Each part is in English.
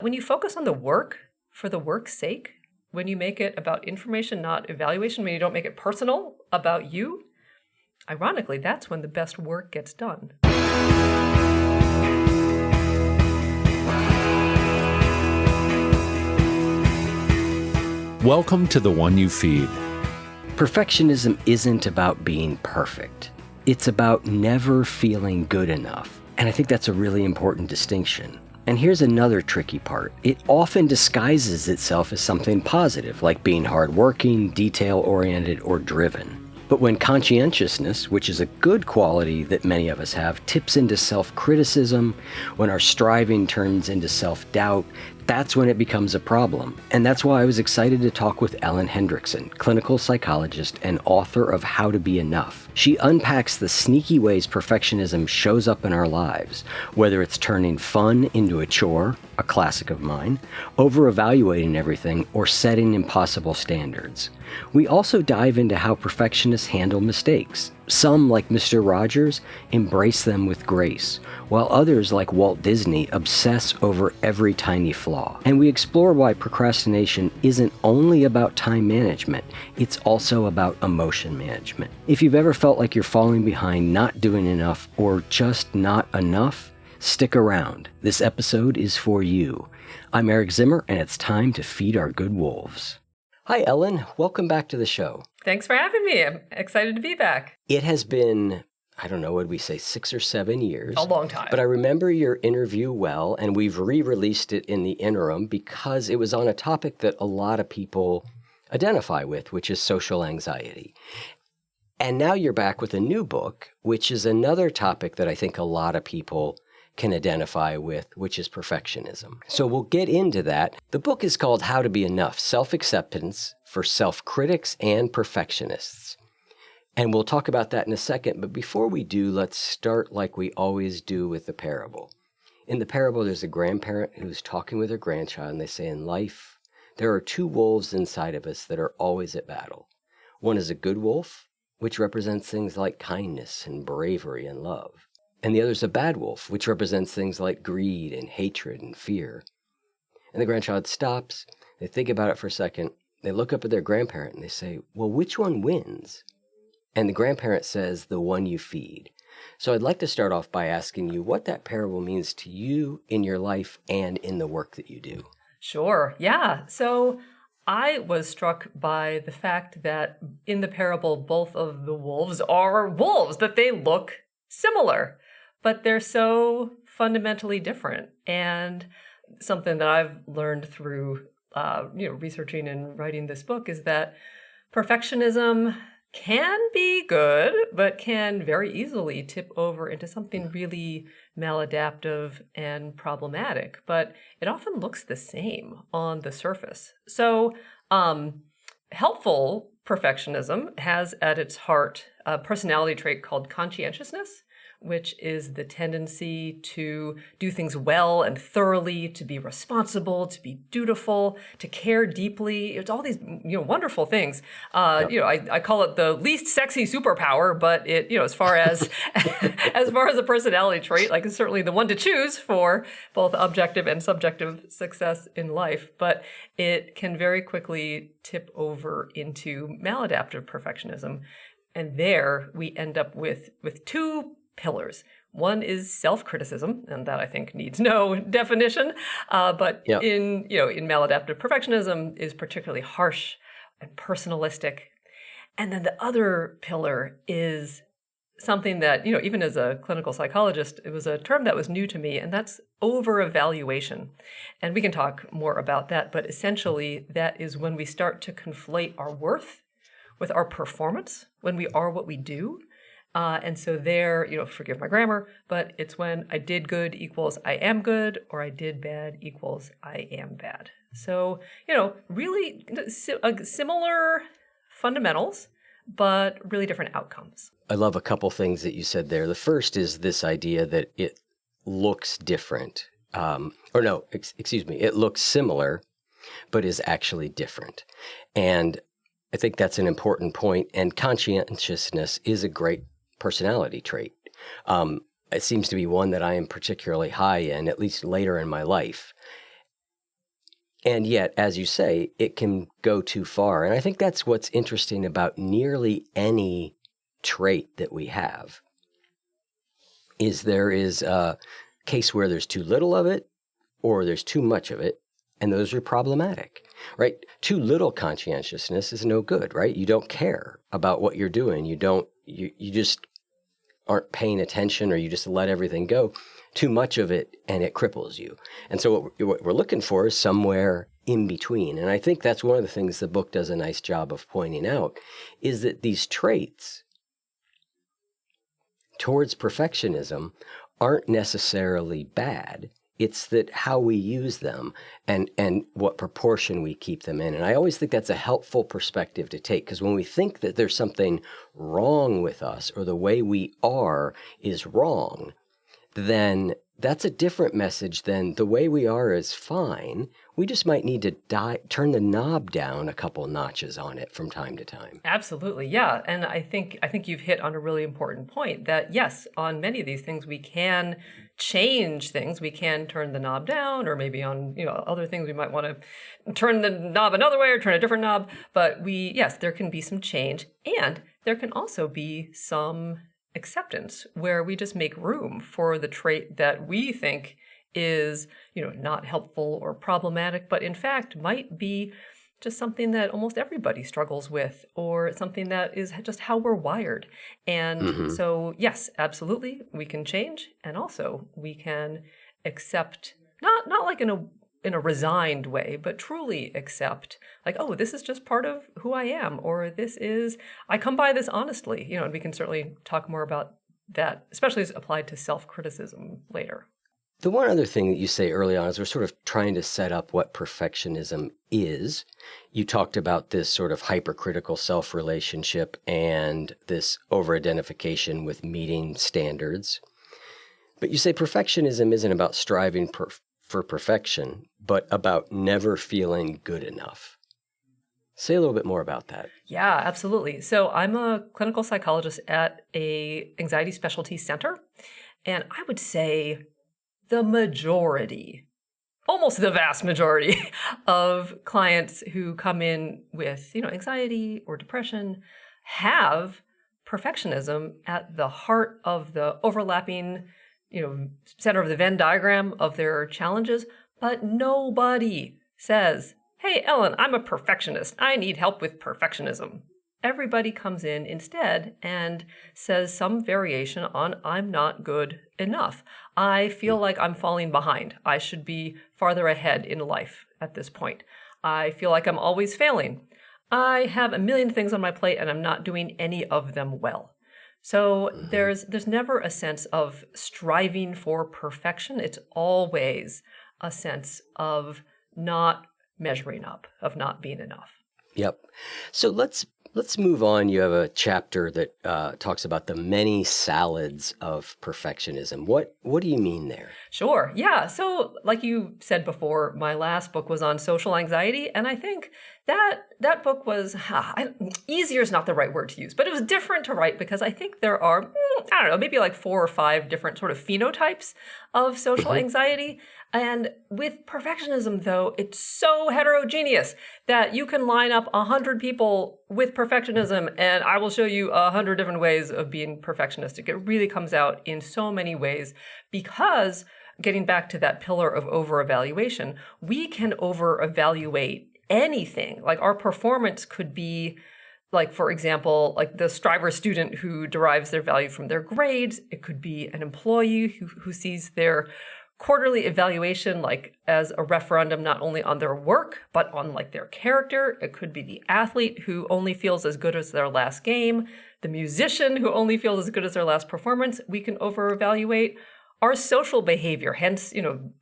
When you focus on the work for the work's sake, when you make it about information, not evaluation, when you don't make it personal about you, ironically, that's when the best work gets done. Welcome to The One You Feed. Perfectionism isn't about being perfect. It's about never feeling good enough. And I think that's a really important distinction. And here's another tricky part. It often disguises itself as something positive, like being hardworking, detail-oriented, or driven. But when conscientiousness, which is a good quality that many of us have, tips into self-criticism, when our striving turns into self-doubt, that's when it becomes a problem. And that's why I was excited to talk with Hendriksen, clinical psychologist and author of How to Be Enough. She unpacks the sneaky ways perfectionism shows up in our lives, whether it's turning fun into a chore, a classic of mine, over-evaluating everything, or setting impossible standards. We also dive into how perfectionists handle mistakes. Some, like Mr. Rogers, embrace them with grace, while others, like Walt Disney, obsess over every tiny flaw. And we explore why procrastination isn't only about time management, it's also about emotion management. If you've ever felt like you're falling behind, not doing enough, or just not enough, stick around. This episode is for you. I'm Eric Zimmer, and it's time to feed our good wolves. Hi, Ellen. Welcome back to the show. Thanks for having me. I'm excited to be back. It has been, I don't know, what we say, 6 or 7 years. A long time. But I remember your interview well, and we've re-released it in the interim because it was on a topic that a lot of people identify with, which is social anxiety. And now you're back with a new book, which is another topic that I think a lot of people can identify with, which is perfectionism. So we'll get into that. The book is called How to Be Enough, Self-Acceptance for Self-Critics and Perfectionists. And we'll talk about that in a second. But before we do, let's start like we always do with the parable. In the parable, there's a grandparent who's talking with her grandchild, and they say, in life, there are two wolves inside of us that are always at battle. One is a good wolf, which represents things like kindness and bravery and love. And the other is a bad wolf, which represents things like greed and hatred and fear. And the grandchild stops, they think about it for a second, they look up at their grandparent and they say, well, which one wins? And the grandparent says, the one you feed. So I'd like to start off by asking you what that parable means to you in your life and in the work that you do. Sure. Yeah. So I was struck by the fact that in the parable, both of the wolves are wolves, that they look similar, but they're so fundamentally different. And something that I've learned through researching and writing this book is that perfectionism can be good, but can very easily tip over into something really maladaptive and problematic. But it often looks the same on the surface. So helpful perfectionism has at its heart a personality trait called conscientiousness, which is the tendency to do things well and thoroughly, to be responsible, to be dutiful, to care deeply. It's all these, wonderful things. I call it the least sexy superpower, but it, as far as as far as a personality trait, like it's certainly the one to choose for both objective and subjective success in life. But it can very quickly tip over into maladaptive perfectionism, and there we end up with two pillars. One is self-criticism, and that I think needs no definition. But in maladaptive perfectionism is particularly harsh and personalistic. And then the other pillar is something that, even as a clinical psychologist, it was a term that was new to me, and that's overevaluation. And we can talk more about that, but essentially that is when we start to conflate our worth with our performance, when we are what we do. And so there, forgive my grammar, but it's when I did good equals I am good, or I did bad equals I am bad. So, really similar fundamentals, but really different outcomes. I love a couple things that you said there. The first is this idea that it looks different. It looks similar, but is actually different. And I think that's an important point. And conscientiousness is a great personality trait. It seems to be one that I am particularly high in, at least later in my life. And yet, as you say, it can go too far. And I think that's what's interesting about nearly any trait that we have, is there is a case where there's too little of it or there's too much of it, and those are problematic, right? Too little conscientiousness is no good, right? You don't care about what you're doing. You just aren't paying attention, or you just let everything go. Too much of it and it cripples you. And so what we're looking for is somewhere in between. And I think that's one of the things the book does a nice job of pointing out, is that these traits towards perfectionism aren't necessarily bad. It's that how we use them and what proportion we keep them in. And I always think that's a helpful perspective to take, because when we think that there's something wrong with us or the way we are is wrong, then that's a different message than the way we are is fine. We just might need to turn the knob down a couple notches on it from time to time. Absolutely, yeah. And I think you've hit on a really important point that, yes, on many of these things we can change things. We can turn the knob down, or maybe on other things we might want to turn the knob another way or turn a different knob. But yes, there can be some change, and there can also be some acceptance where we just make room for the trait that we think is, not helpful or problematic, but in fact might be just something that almost everybody struggles with, or something that is just how we're wired. And so, yes, absolutely, we can change, and also we can accept, not like in a resigned way, but truly accept, like, oh, this is just part of who I am, or I come by this honestly, and we can certainly talk more about that, especially as applied to self-criticism later. The one other thing that you say early on is we're sort of trying to set up what perfectionism is. You talked about this sort of hypercritical self-relationship and this over-identification with meeting standards. But you say perfectionism isn't about striving for perfection, but about never feeling good enough. Say a little bit more about that. Yeah, absolutely. So I'm a clinical psychologist at a anxiety specialty center, and I would say the majority, almost the vast majority of clients who come in with, anxiety or depression have perfectionism at the heart of the overlapping, center of the Venn diagram of their challenges. But nobody says, hey, Ellen, I'm a perfectionist. I need help with perfectionism. Everybody comes in instead and says some variation on I'm not good enough. I feel like I'm falling behind. I should be farther ahead in life at this point. I feel like I'm always failing. I have a million things on my plate and I'm not doing any of them well. So there's never a sense of striving for perfection. It's always a sense of not measuring up, of not being enough. Yep. So let's move on. You have a chapter that talks about the many salads of perfectionism. What do you mean there? Sure. Yeah. So like you said before, my last book was on social anxiety. And I think that book was, easier is not the right word to use, but it was different to write because I think there are, maybe like 4 or 5 different sort of phenotypes of social anxiety. And with perfectionism, though, it's so heterogeneous that you can line up 100 people with perfectionism, and I will show you 100 different ways of being perfectionistic. It really comes out in so many ways because, getting back to that pillar of overevaluation, we can overevaluate anything. Like our performance could be, like, for example, like the striver student who derives their value from their grades. It could be an employee who sees their quarterly evaluation like as a referendum not only on their work, but on like their character. It could be the athlete who only feels as good as their last game, the musician who only feels as good as their last performance. We can over-evaluate our social behavior, hence,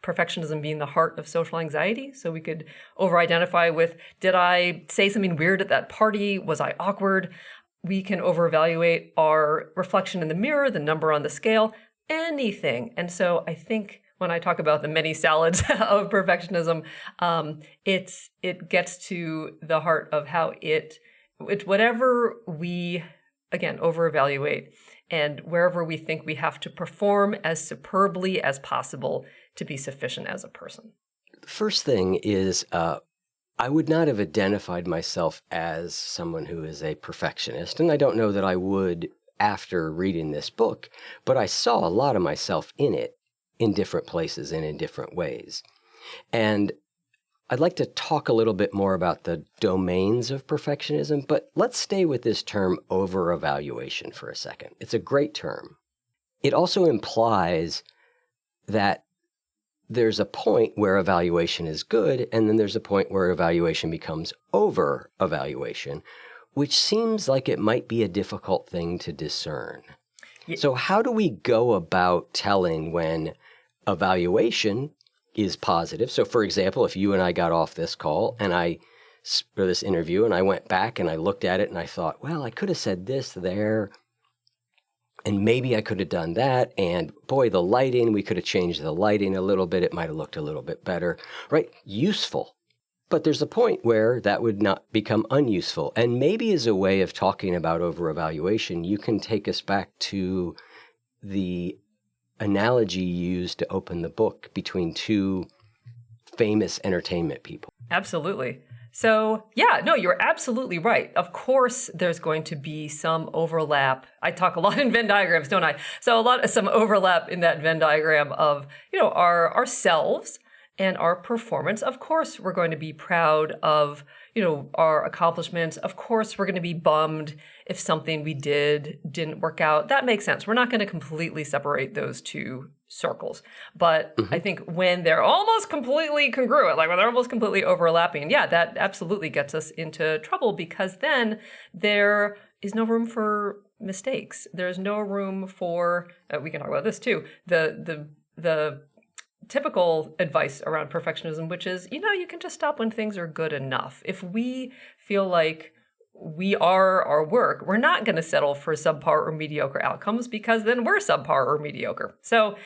perfectionism being the heart of social anxiety. So we could over-identify with, did I say something weird at that party? Was I awkward? We can over-evaluate our reflection in the mirror, the number on the scale, anything. And so I think when I talk about the many salads of perfectionism, it gets to the heart of how it's whatever we, again, over-evaluate and wherever we think we have to perform as superbly as possible to be sufficient as a person. First thing is, I would not have identified myself as someone who is a perfectionist, and I don't know that I would after reading this book, but I saw a lot of myself in it in different places and in different ways. And I'd like to talk a little bit more about the domains of perfectionism, but let's stay with this term overevaluation for a second. It's a great term. It also implies that there's a point where evaluation is good, and then there's a point where evaluation becomes over-evaluation, which seems like it might be a difficult thing to discern. Yeah. So how do we go about telling when evaluation is positive? So for example, if you and I got off this call and or this interview, and I went back and I looked at it and I thought, well, I could have said this there, and maybe I could have done that. And boy, the lighting, we could have changed the lighting a little bit. It might have looked a little bit better, right? Useful. But there's a point where that would not become unuseful. And maybe as a way of talking about overevaluation, you can take us back to the analogy used to open the book between two famous entertainment people. Absolutely. So, yeah, no, you're absolutely right. Of course, there's going to be some overlap. I talk a lot in Venn diagrams, don't I? So some overlap in that Venn diagram of, ourselves and our performance. Of course, we're going to be proud of, our accomplishments. Of course, we're going to be bummed if something we did didn't work out. That makes sense. We're not going to completely separate those two circles. But I think when they're almost completely congruent, like when they're almost completely overlapping, yeah, that absolutely gets us into trouble, because then there is no room for mistakes. There's no room for, we can talk about this too, the typical advice around perfectionism, which is, you can just stop when things are good enough. If we feel like we are our work, we're not going to settle for subpar or mediocre outcomes, because then we're subpar or mediocre. So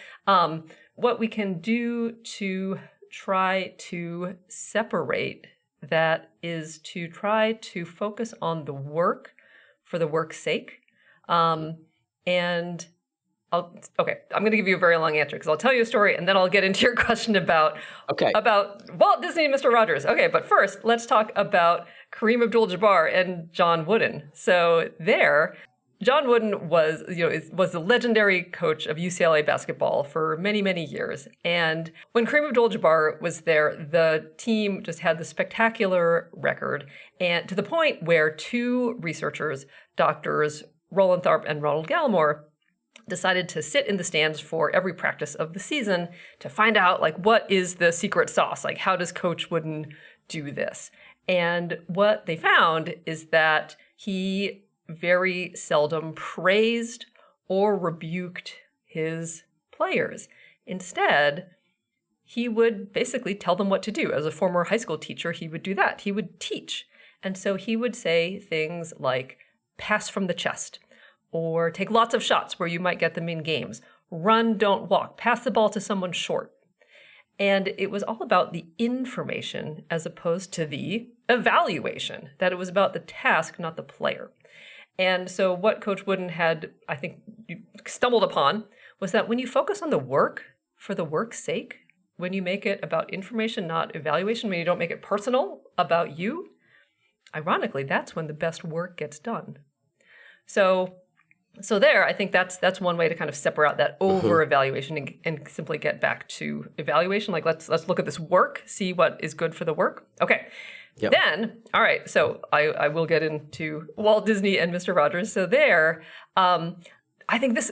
what we can do to try to separate that is to try to focus on the work for the work's sake. And I'm going to give you a very long answer, because I'll tell you a story and then I'll get into your question about Walt Disney and Mr. Rogers. Okay, but first, let's talk about Kareem Abdul-Jabbar and John Wooden. So John Wooden was the legendary coach of UCLA basketball for many, many years. And when Kareem Abdul-Jabbar was there, the team just had the spectacular record, and to the point where two researchers, doctors Roland Tharp and Ronald Gallimore, decided to sit in the stands for every practice of the season to find out, what is the secret sauce? How does Coach Wooden do this? And what they found is that he very seldom praised or rebuked his players. Instead, he would basically tell them what to do. As a former high school teacher, he would do that. He would teach. And so he would say things like, pass from the chest, or take lots of shots where you might get them in games. Run, don't walk. Pass the ball to someone short. And it was all about the information as opposed to the evaluation, that it was about the task, not the player. And so what Coach Wooden had, I think, stumbled upon was that when you focus on the work for the work's sake, when you make it about information, not evaluation, when you don't make it personal about you, ironically, that's when the best work gets done. So there, I think that's one way to kind of separate out that over-evaluation and simply get back to evaluation. Let's look at this work, see what is good for the work. Okay. Yep. Then, all right, so I will get into Walt Disney and Mr. Rogers. So there, I think this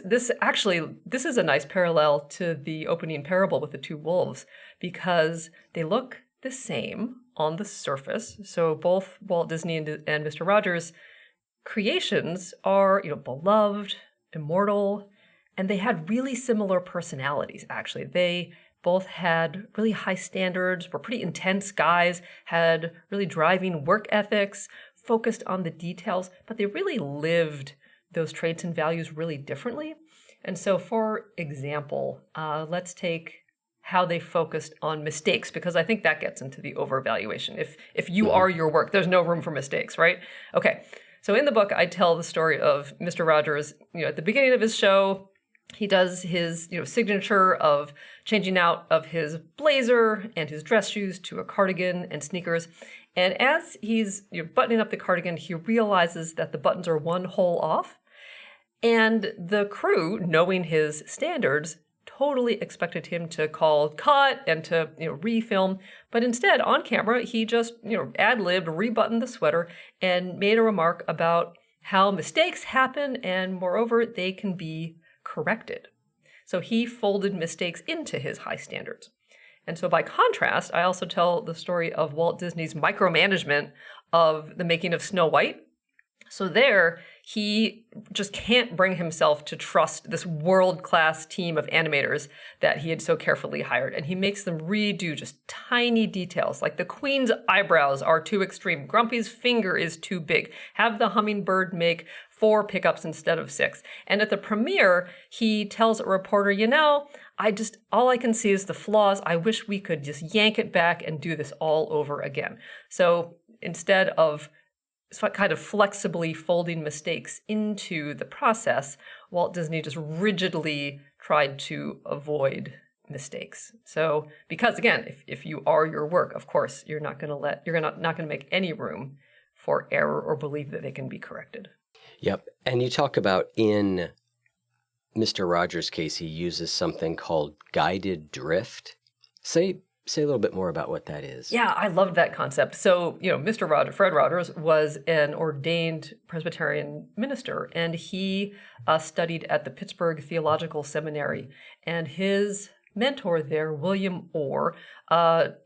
is a nice parallel to the opening parable with the two wolves, because they look the same on the surface. So both Walt Disney and Mr. Rogers' creations are, beloved, immortal, and they had really similar personalities, actually. They both had really high standards, were pretty intense guys, had really driving work ethics, focused on the details, but they really lived those traits and values really differently. And so, for example, let's take how they focused on mistakes, because I think that gets into the overvaluation. If you are your work, there's no room for mistakes, right? Okay. So in the book, I tell the story of Mr. Rogers. At the beginning of his show, He does his, signature of changing out of his blazer and his dress shoes to a cardigan and sneakers. And as he's buttoning up the cardigan, he realizes that the buttons are one hole off. And the crew, knowing his standards, totally expected him to call cut and to refilm. But instead, on camera, he just ad-libbed, rebuttoned the sweater, and made a remark about how mistakes happen, and moreover, they can be corrected. So he folded mistakes into his high standards. And so by contrast, I also tell the story of Walt Disney's micromanagement of the making of Snow White. So there, he just can't bring himself to trust this world-class team of animators that he had so carefully hired. And he makes them redo just tiny details, like the queen's eyebrows are too extreme, Grumpy's finger is too big, have the hummingbird make 4 pickups instead of 6. And at the premiere, he tells a reporter, all I can see is the flaws. I wish we could just yank it back and do this all over again. So instead of kind of flexibly folding mistakes into the process, Walt Disney just rigidly tried to avoid mistakes. So, because again, if you are your work, of course, you're not going to make any room for error or believe that they can be corrected. Yep. And you talk about in Mr. Rogers' case, he uses something called guided drift. Say a little bit more about what that is. Yeah, I loved that concept. So, Fred Rogers was an ordained Presbyterian minister, and he studied at the Pittsburgh Theological Seminary. And his mentor there, William Orr,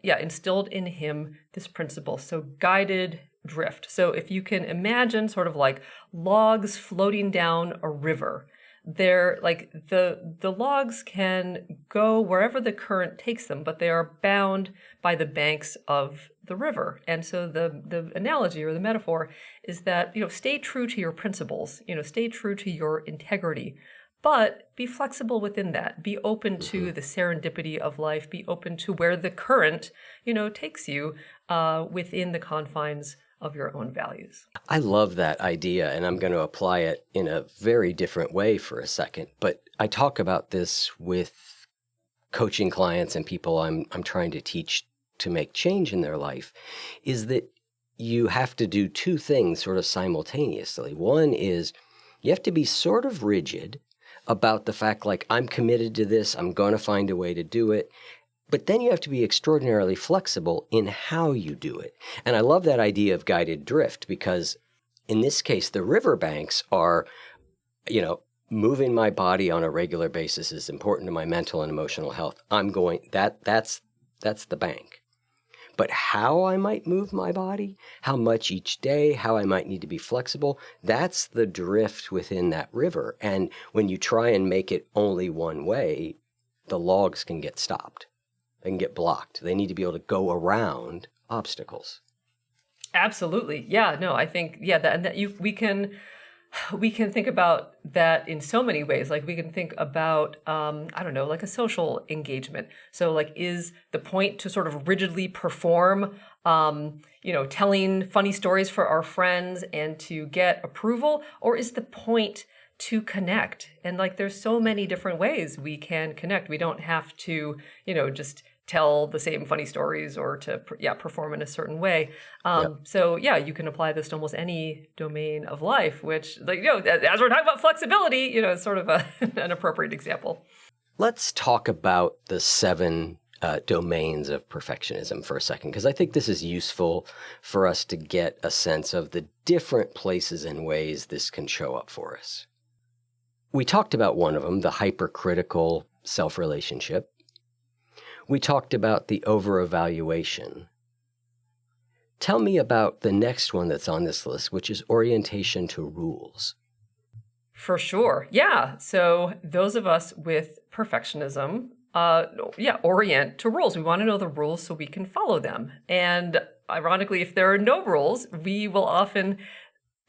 instilled in him this principle. So guided drift. So if you can imagine sort of like logs floating down a river, they're like the logs can go wherever the current takes them, but they are bound by the banks of the river. And so the analogy or the metaphor is that, stay true to your principles, stay true to your integrity, but be flexible within that. Be open to the serendipity of life. Be open to where the current, takes you within the confines of your own values. I love that idea, and I'm going to apply it in a very different way for a second. But I talk about this with coaching clients and people I'm trying to teach to make change in their life, is that you have to do 2 things sort of simultaneously. One is you have to be sort of rigid about the fact, like, I'm committed to this, I'm going to find a way to do it. But then you have to be extraordinarily flexible in how you do it. And I love that idea of guided drift, because in this case, the riverbanks are, moving my body on a regular basis is important to my mental and emotional health. That's the bank. But how I might move my body, how much each day, how I might need to be flexible, that's the drift within that river. And when you try and make it only one way, the logs can get stopped. They can get blocked. They need to be able to go around obstacles. Absolutely. Yeah, no, I think, we can think about that in so many ways. Like we can think about, like a social engagement. So like, is the point to sort of rigidly perform, telling funny stories for our friends and to get approval? Or is the point to connect? And like, there's so many different ways we can connect. We don't have to, just tell the same funny stories or to perform in a certain way. So you can apply this to almost any domain of life, which, as we're talking about flexibility, is sort of an appropriate example. Let's talk about the 7 domains of perfectionism for a second, because I think this is useful for us to get a sense of the different places and ways this can show up for us. We talked about one of them, the hypercritical self-relationship. We talked about the overevaluation. Tell me about the next one that's on this list, which is orientation to rules. For sure. Yeah. So those of us with perfectionism, orient to rules. We want to know the rules so we can follow them. And ironically, if there are no rules, we will often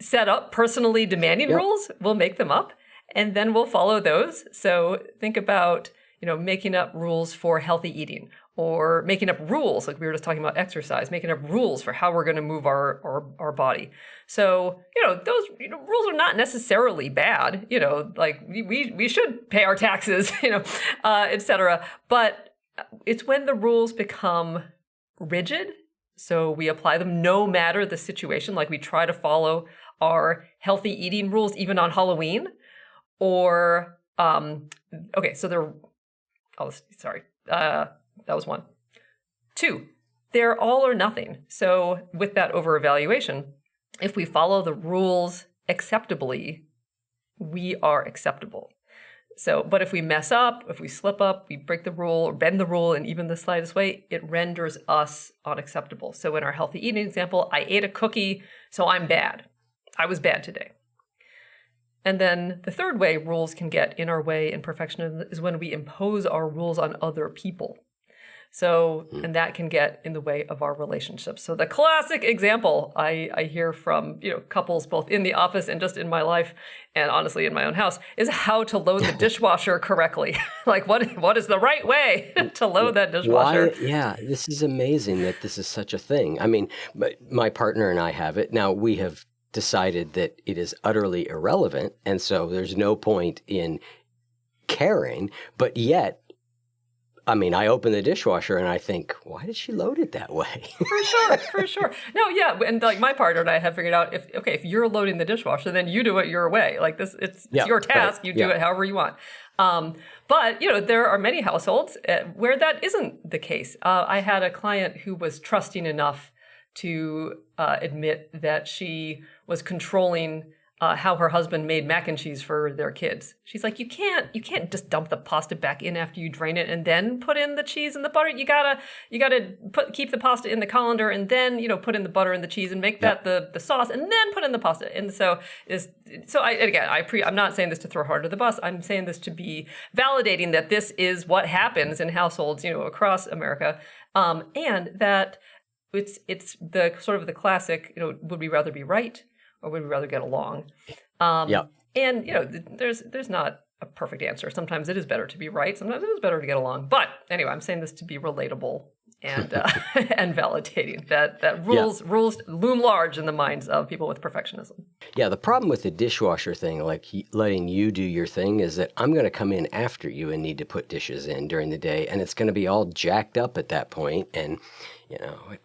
set up personally demanding rules. We'll make them up and then we'll follow those. So think about making up rules for healthy eating, or making up rules, like we were just talking about exercise, making up rules for how we're going to move our body. So, those rules are not necessarily bad, like we should pay our taxes, et cetera. But it's when the rules become rigid, so we apply them no matter the situation, like we try to follow our healthy eating rules even on Halloween, or, that was one. 2, they're all or nothing. So with that overevaluation, if we follow the rules acceptably, we are acceptable. So, but if we mess up, if we slip up, we break the rule or bend the rule in even the slightest way, it renders us unacceptable. So in our healthy eating example, I ate a cookie, so I'm bad. I was bad today. And then the third way rules can get in our way in perfectionism is when we impose our rules on other people. So, and that can get in the way of our relationships. So the classic example I hear from, couples both in the office and just in my life, and honestly in my own house, is how to load the dishwasher correctly. Like what is the right way to load that dishwasher? Yeah, this is amazing that this is such a thing. I mean, my partner and I have it. Now we have decided that it is utterly irrelevant, and so there's no point in caring, but yet, I mean, I open the dishwasher and I think, why did she load it that way? For sure. No, yeah, and like my partner and I have figured out if you're loading the dishwasher, then you do it your way. Like this, it's your task. Right. You do it however you want. But there are many households where that isn't the case. I had a client who was trusting enough to admit that she was controlling how her husband made mac and cheese for their kids. She's like, you can't just dump the pasta back in after you drain it and then put in the cheese and the butter. You gotta keep the pasta in the colander and then put in the butter and the cheese and make that the sauce and then put in the pasta. And I'm not saying this to throw her under the bus. I'm saying this to be validating that this is what happens in households across America, and that it's the sort of the classic would we rather be right or would we rather get along? And there's not a perfect answer. Sometimes it is better to be right. Sometimes it is better to get along. But anyway, I'm saying this to be relatable and and validating that rules loom large in the minds of people with perfectionism. Yeah, the problem with the dishwasher thing, like letting you do your thing, is that I'm going to come in after you and need to put dishes in during the day, and it's going to be all jacked up at that point. And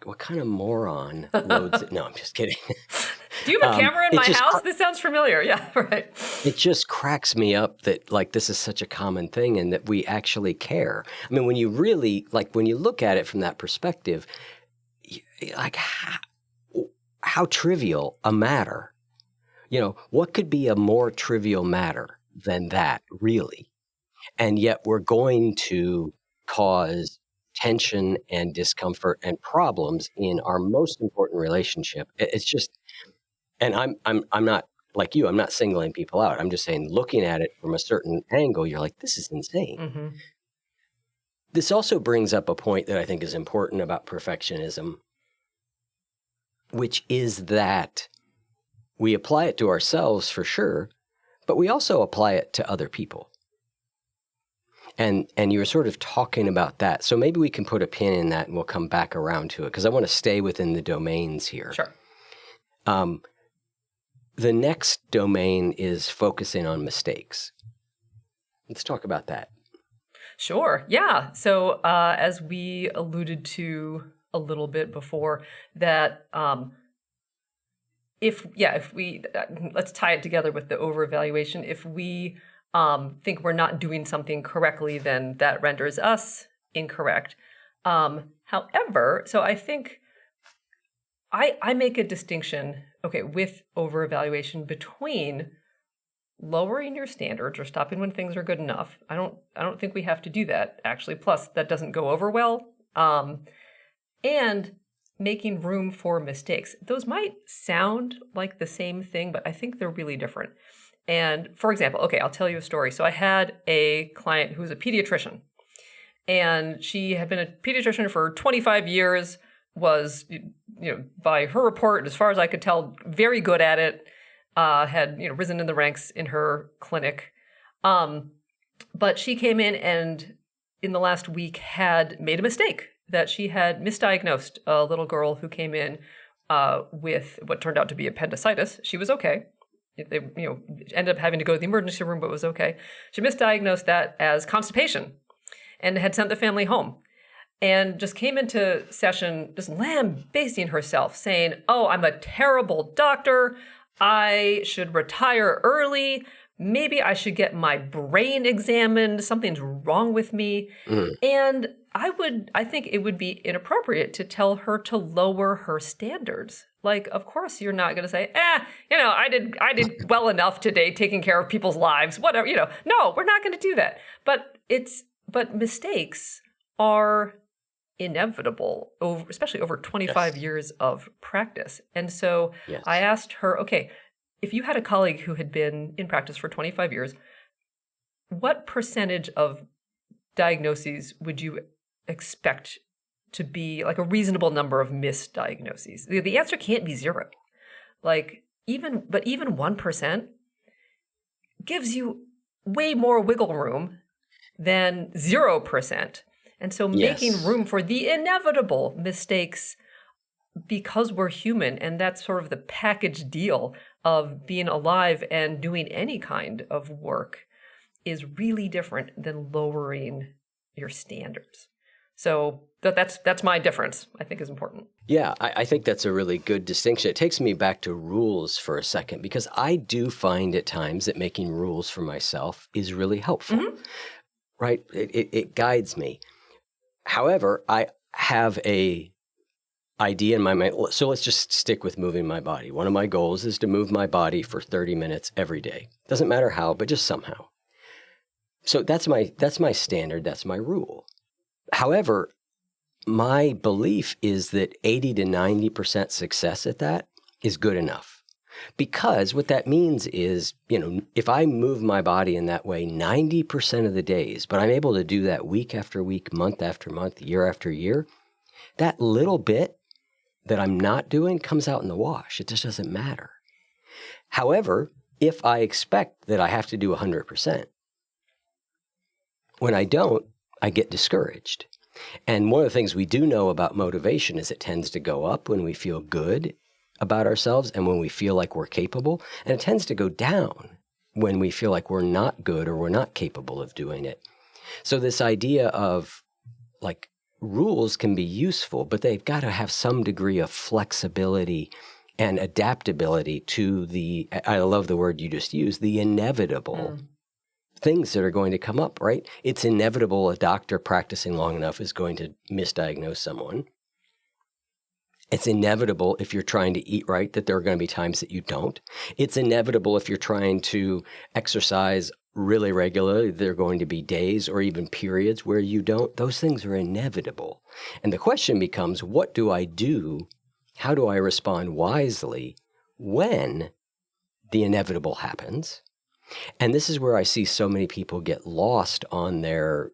what kind of moron loads it? No, I'm just kidding. Do you have a camera in my house? This sounds familiar. Yeah, right. It just cracks me up that this is such a common thing and that we actually care. I mean, when you really, when you look at it from that perspective, how trivial a matter. What could be a more trivial matter than that, really? And yet we're going to cause tension and discomfort and problems in our most important relationship. It's just... And I'm not like you. I'm not singling people out. I'm just saying, looking at it from a certain angle, you're like, this is insane. Mm-hmm. This also brings up a point that I think is important about perfectionism, which is that we apply it to ourselves for sure, but we also apply it to other people. And you were sort of talking about that. So maybe we can put a pin in that and we'll come back around to it, because I want to stay within the domains here. Sure. The next domain is focusing on mistakes. Let's talk about that. Sure. Yeah. So as we alluded to a little bit before, that if we let's tie it together with the overevaluation. If we think we're not doing something correctly, then that renders us incorrect. However, so I think I make a distinction, with overevaluation between lowering your standards or stopping when things are good enough. I don't think we have to do that, actually. Plus, that doesn't go over well. And making room for mistakes. Those might sound like the same thing, but I think they're really different. And for example, I'll tell you a story. So I had a client who was a pediatrician, and she had been a pediatrician for 25 years, was, by her report, as far as I could tell, very good at it, had, risen in the ranks in her clinic. But she came in and in the last week had made a mistake, that she had misdiagnosed a little girl who came in with what turned out to be appendicitis. She was okay. They, ended up having to go to the emergency room, but was okay. She misdiagnosed that as constipation and had sent the family home. And just came into session just lambasting herself, saying, oh, I'm a terrible doctor. I should retire early. Maybe I should get my brain examined. Something's wrong with me. And I think it would be inappropriate to tell her to lower her standards. Like, of course, you're not going to say, I did well enough today taking care of people's lives, whatever, No, we're not going to do that. But mistakes are inevitable, especially over 25 years of practice. And so I asked her, okay, if you had a colleague who had been in practice for 25 years, what percentage of diagnoses would you expect to be like a reasonable number of misdiagnoses? The answer can't be zero. Even 1% gives you way more wiggle room than 0%. And so making room for the inevitable mistakes, because we're human, and that's sort of the package deal of being alive and doing any kind of work, is really different than lowering your standards. So that's my difference, I think, is important. Yeah, I think that's a really good distinction. It takes me back to rules for a second, because I do find at times that making rules for myself is really helpful, right? It guides me. However, I have a idea in my mind. So let's just stick with moving my body. One of my goals is to move my body for 30 minutes every day. Doesn't matter how, but just somehow. So that's my standard. That's my rule. However, my belief is that 80 to 90% success at that is good enough. Because what that means is, if I move my body in that way 90% of the days, but I'm able to do that week after week, month after month, year after year, that little bit that I'm not doing comes out in the wash. It just doesn't matter. However, if I expect that I have to do 100%, when I don't, I get discouraged. And one of the things we do know about motivation is it tends to go up when we feel good about ourselves and when we feel like we're capable, and it tends to go down when we feel like we're not good or we're not capable of doing it. So this idea of rules can be useful, but they've got to have some degree of flexibility and adaptability to I love the word you just used, the inevitable things that are going to come up, right? It's inevitable a doctor practicing long enough is going to misdiagnose someone. It's inevitable if you're trying to eat right that there are going to be times that you don't. It's inevitable if you're trying to exercise really regularly, there are going to be days or even periods where you don't. Those things are inevitable. And the question becomes, what do I do? How do I respond wisely when the inevitable happens? And this is where I see so many people get lost on their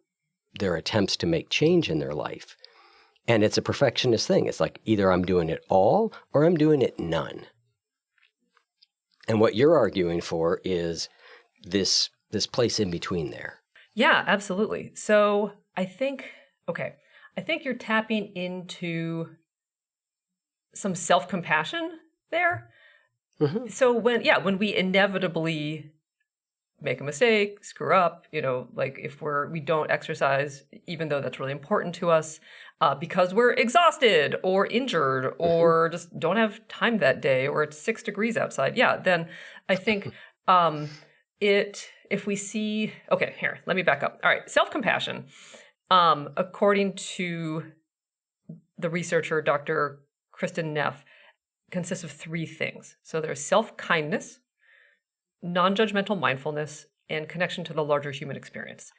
attempts to make change in their life. And it's a perfectionist thing. It's like either I'm doing it all or I'm doing it none. And what you're arguing for is this place in between there. Yeah, absolutely. So I think you're tapping into some self-compassion there. So when we inevitably make a mistake, screw up, if we don't exercise, even though that's really important to us, because we're exhausted or injured or just don't have time that day, or it's 6 degrees outside. Yeah, then I think if we see, okay, here, let me back up. All right, self-compassion, according to the researcher, Dr. Kristen Neff, consists of 3 things. So there's self-kindness, non-judgmental mindfulness, and connection to the larger human experience.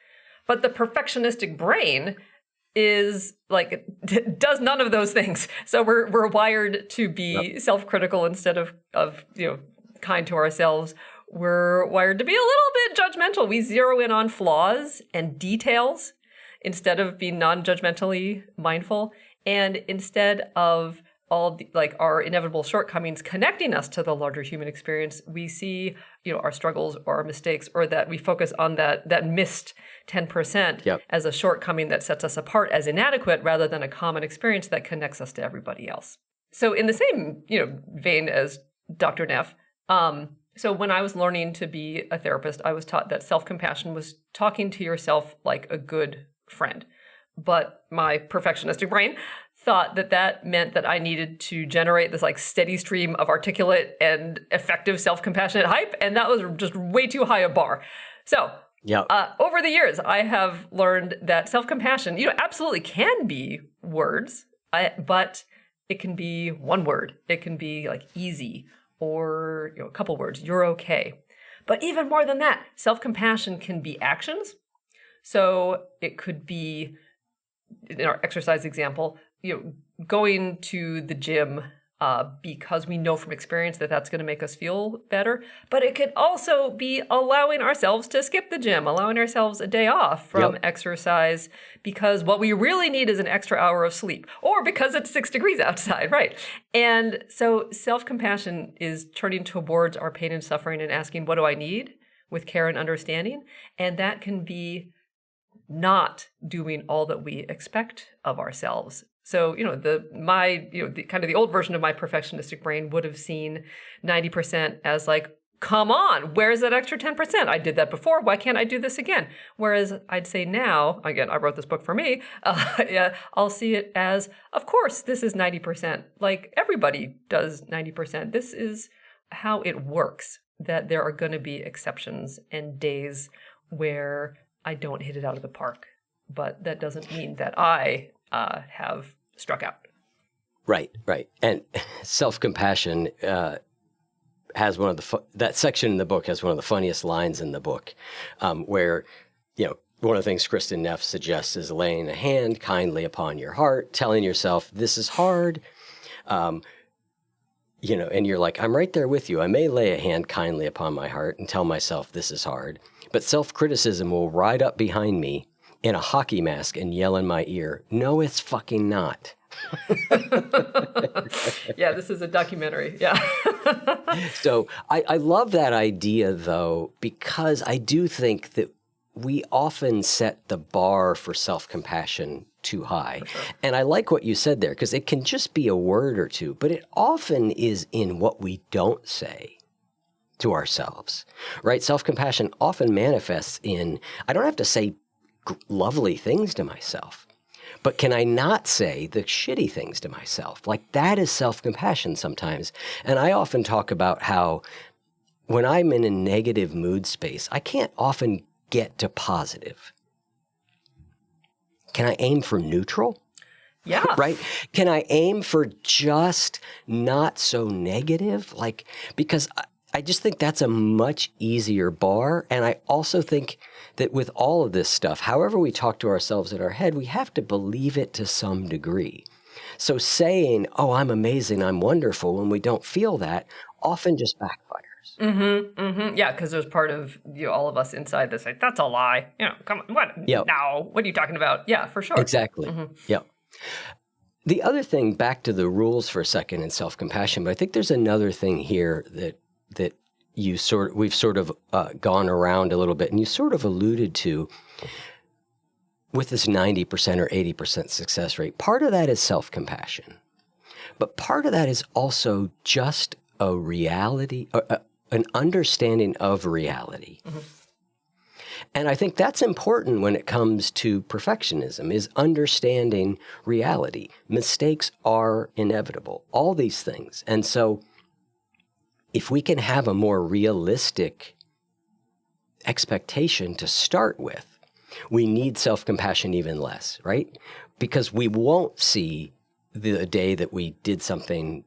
But the perfectionistic brain is does none of those things. So we're wired to be self-critical instead of kind to ourselves. We're wired to be a little bit judgmental. We zero in on flaws and details instead of being non-judgmentally mindful. And instead of our inevitable shortcomings connecting us to the larger human experience, we see, our struggles or our mistakes, or that we focus on that missed 10% Yep. as a shortcoming that sets us apart as inadequate, rather than a common experience that connects us to everybody else. So in the same, vein as Dr. Neff, so when I was learning to be a therapist, I was taught that self-compassion was talking to yourself like a good friend. But my perfectionistic brain thought that meant that I needed to generate this like steady stream of articulate and effective self-compassionate hype, and that was just way too high a bar. So over the years, I have learned that self-compassion, absolutely can be words, but it can be one word. It can be like easy, or a couple words. You're okay. But even more than that, self-compassion can be actions. So it could be, in our exercise example, going to the gym because we know from experience that that's going to make us feel better. But it could also be allowing ourselves to skip the gym, allowing ourselves a day off from exercise because what we really need is an extra hour of sleep, or because it's 6 degrees outside, right? And so self-compassion is turning towards our pain and suffering and asking, what do I need, with care and understanding? And that can be not doing all that we expect of ourselves. So, the old version of my perfectionistic brain would have seen 90% as like, come on, where's that extra 10%? I did that before. Why can't I do this again? Whereas I'd say now, again, I wrote this book for me, I'll see it as, of course, this is 90%. Like everybody does 90%. This is how it works, that there are going to be exceptions and days where I don't hit it out of the park. But that doesn't mean that I have struck out. Right. And self-compassion has one of that section in the book has one of the funniest lines in the book, where, one of the things Kristen Neff suggests is laying a hand kindly upon your heart, telling yourself, this is hard. And you're like, I'm right there with you. I may lay a hand kindly upon my heart and tell myself this is hard, but self-criticism will ride up behind me in a hockey mask and yell in my ear, no, it's fucking not. Yeah, this is a documentary. Yeah. So I love that idea, though, because I do think that we often set the bar for self-compassion too high. Sure. And I like what you said there, because it can just be a word or two, but it often is in what we don't say to ourselves, right? Self-compassion often manifests in, I don't have to say lovely things to myself, but can I not say the shitty things to myself? Like that is self-compassion sometimes. And I often talk about how when I'm in a negative mood space, I can't often get to positive. Can I aim for neutral? Yeah. Right? Can I aim for just not so negative? Like, because I just think that's a much easier bar. And I also think that with all of this stuff, however we talk to ourselves in our head, we have to believe it to some degree. So saying, oh, I'm amazing, I'm wonderful, when we don't feel that, often just backfires. Mm-hmm, mm-hmm. Yeah, because there's part of all of us inside that's like, that's a lie. Come on, what? Yep. No, what are you talking about? Yeah, for sure. Exactly. Mm-hmm. Yep. The other thing, back to the rules for a second in self-compassion, but I think there's another thing here that we've sort of gone around a little bit, and you sort of alluded to with this 90% or 80% success rate. Part of that is self-compassion, but part of that is also just a reality, an understanding of reality. Mm-hmm. And I think that's important when it comes to perfectionism, is understanding reality. Mistakes are inevitable, all these things. And so if we can have a more realistic expectation to start with, we need self-compassion even less, right? Because we won't see the day that we did something,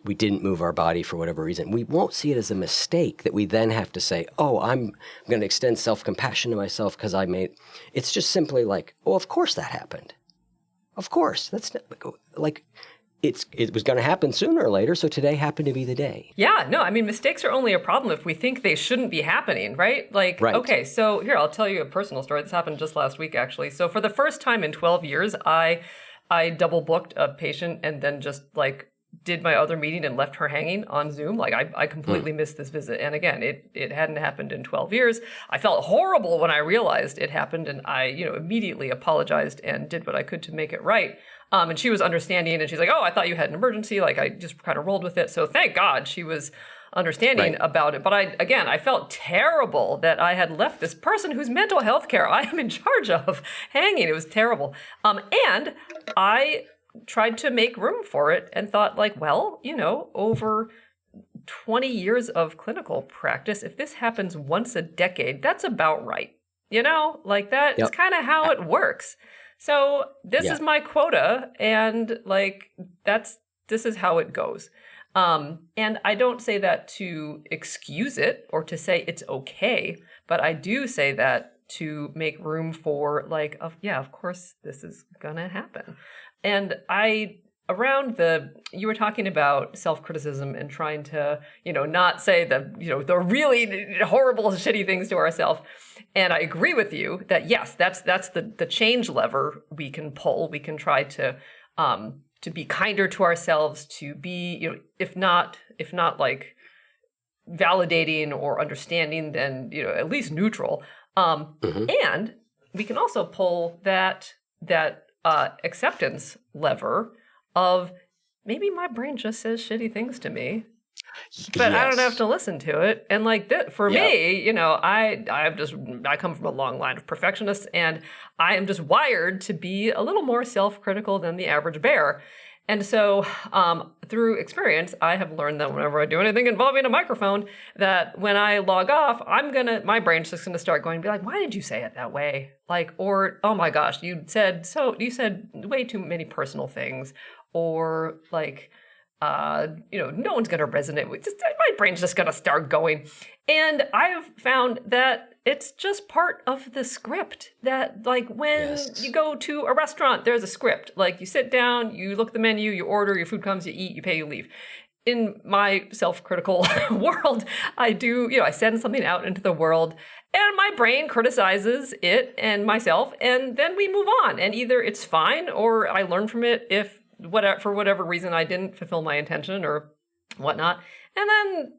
we didn't move our body for whatever reason. We won't see it as a mistake that we then have to say, oh, I'm going to extend self-compassion to myself because I made. It's just simply like, oh, of course that happened. Of course. That's not, like, it was going to happen sooner or later, so today happened to be the day. Yeah, no, I mean, mistakes are only a problem if we think they shouldn't be happening, right? Like, right. Okay, so here, I'll tell you a personal story. This happened just last week, actually. So for the first time in 12 years, I I double booked a patient and then just like did my other meeting and left her hanging on Zoom. Like I completely missed this visit. And again, it hadn't happened in 12 years. I felt horrible when I realized it happened, and I, immediately apologized and did what I could to make it right. And she was understanding, and she's like, "Oh, I thought you had an emergency." Like I just kind of rolled with it. So thank God she was understanding about it. But I felt terrible that I had left this person whose mental health care I am in charge of hanging. It was terrible. And I tried to make room for it and thought like, well, over 20 years of clinical practice, if this happens once a decade, that's about right. Like that is kind of how it works. So this is my quota, and like this is how it goes. And I don't say that to excuse it or to say it's okay, but I do say that to make room for like, of course this is gonna happen. And you were talking about self-criticism and trying to, not say the really horrible, shitty things to ourselves. And I agree with you that yes, that's the change lever we can pull. We can try to be kinder to ourselves, to be, if not like validating or understanding, then, at least neutral. And we can also pull that acceptance lever of maybe my brain just says shitty things to me, but I don't have to listen to it. And like that for me, I come from a long line of perfectionists, and I am just wired to be a little more self-critical than the average bear. And so through experience, I have learned that whenever I do anything involving a microphone, that when I log off, my brain's just gonna start going, be like, why did you say it that way? Like, or, oh my gosh, you said way too many personal things, or like, no one's gonna resonate with my brain's just gonna start going. And I've found that it's just part of the script, that like when you go to a restaurant, there's a script. Like you sit down, you look at the menu, you order, your food comes, you eat, you pay, you leave. In my self-critical world, I do, I send something out into the world, and my brain criticizes it and myself, and then we move on. And either it's fine, or I learn from it if for whatever reason I didn't fulfill my intention or whatnot. And then,